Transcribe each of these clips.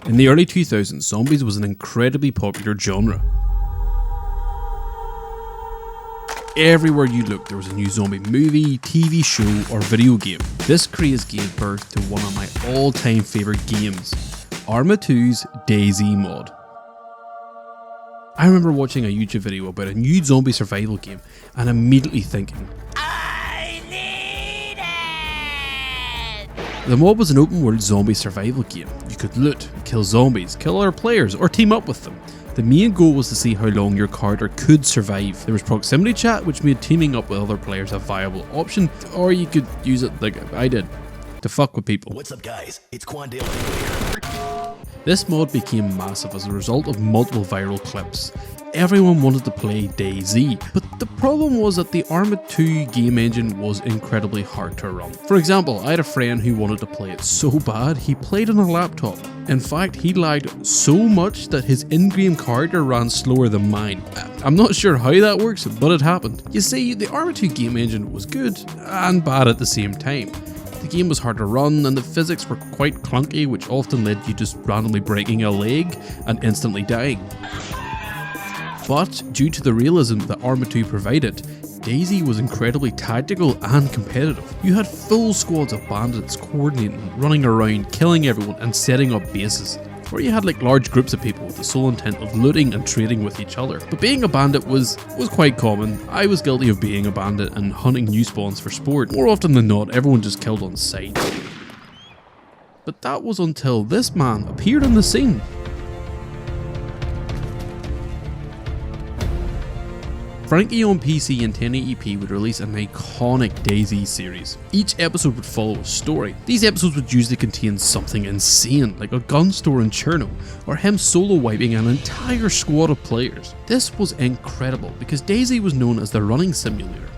In the early 2000s, zombies was an incredibly popular genre. Everywhere you looked, there was a new zombie movie, TV show, or video game. This craze gave birth to one of my all-time favourite games, Arma 2's DayZ mod. I remember watching a YouTube video about a new zombie survival game and immediately thinking, I need it! The mod was an open world zombie survival game. You could loot, kill zombies, kill other players, or team up with them. The main goal was to see how long your character could survive. There was proximity chat, which made teaming up with other players a viable option, or you could use it like I did, to fuck with people. What's up guys, it's Quandale here. This mod became massive as a result of multiple viral clips. Everyone wanted to play DayZ, but the problem was that the Arma 2 game engine was incredibly hard to run. For example, I had a friend who wanted to play it so bad he played on a laptop. In fact, he lagged so much that his in-game character ran slower than mine. I'm not sure how that works, but it happened. You see, the Arma 2 game engine was good and bad at the same time. The game was hard to run and the physics were quite clunky, which often led you just randomly breaking a leg and instantly dying. But due to the realism that Arma 2 provided, DayZ was incredibly tactical and competitive. You had full squads of bandits coordinating, running around, killing everyone and setting up bases. Or you had like large groups of people with the sole intent of looting and trading with each other. But being a bandit was quite common. I was guilty of being a bandit and hunting new spawns for sport. More often than not, everyone just killed on sight. But that was until this man appeared on the scene. Frankie on PC and 1080p would release an iconic DayZ series. Each episode would follow a story. These episodes would usually contain something insane, like a gun store in Cherno, or him solo wiping an entire squad of players. This was incredible because DayZ was known as the running simulator.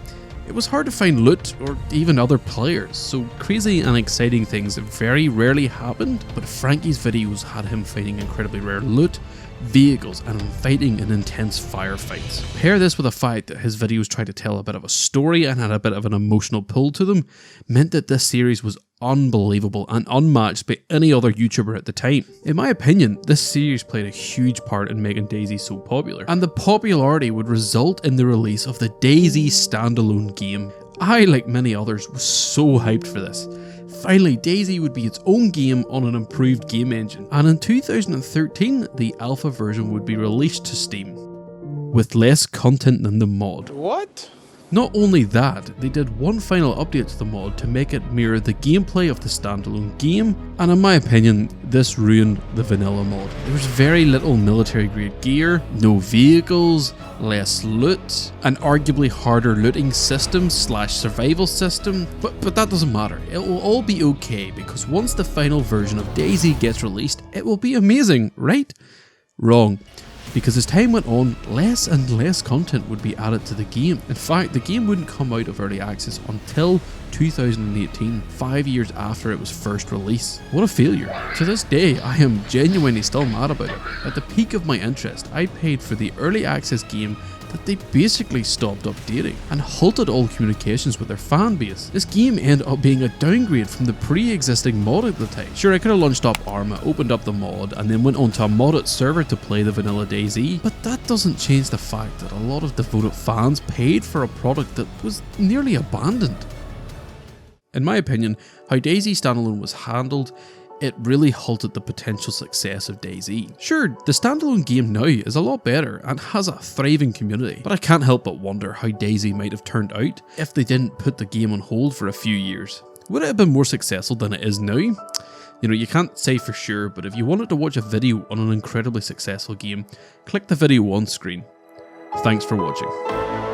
It was hard to find loot or even other players, so crazy and exciting things very rarely happened, but Frankie's videos had him finding incredibly rare loot, vehicles and fighting in intense firefights. Pair this with the fact that his videos tried to tell a bit of a story and had a bit of an emotional pull to them, meant that this series was unbelievable and unmatched by any other YouTuber at the time. In my opinion, this series played a huge part in making DayZ so popular, and the popularity would result in the release of the DayZ standalone game. I, like many others, was so hyped for this. Finally, DayZ would be its own game on an improved game engine, and in 2013, the alpha version would be released to Steam, with less content than the mod. What? Not only that, they did one final update to the mod to make it mirror the gameplay of the standalone game, and in my opinion, this ruined the vanilla mod. There was very little military grade gear, no vehicles, less loot, an arguably harder looting system / survival system, but that doesn't matter. It will all be okay because once the final version of DayZ gets released, it will be amazing, right? Wrong. Because as time went on, less and less content would be added to the game. In fact, the game wouldn't come out of early access until 2018, 5 years after it was first released. What a failure. To this day, I am genuinely still mad about it. At the peak of my interest, I paid for the early access game that they basically stopped updating and halted all communications with their fan base. This game ended up being a downgrade from the pre-existing mod at the time. Sure, I could have launched up Arma, opened up the mod, and then went onto a modded server to play the vanilla DayZ, but that doesn't change the fact that a lot of devoted fans paid for a product that was nearly abandoned. In my opinion, how DayZ Standalone was handled, it really halted the potential success of DayZ. Sure, the standalone game now is a lot better and has a thriving community, but I can't help but wonder how DayZ might have turned out if they didn't put the game on hold for a few years. Would it have been more successful than it is now? You know, you can't say for sure, but if you wanted to watch a video on an incredibly successful game, click the video on screen. Thanks for watching.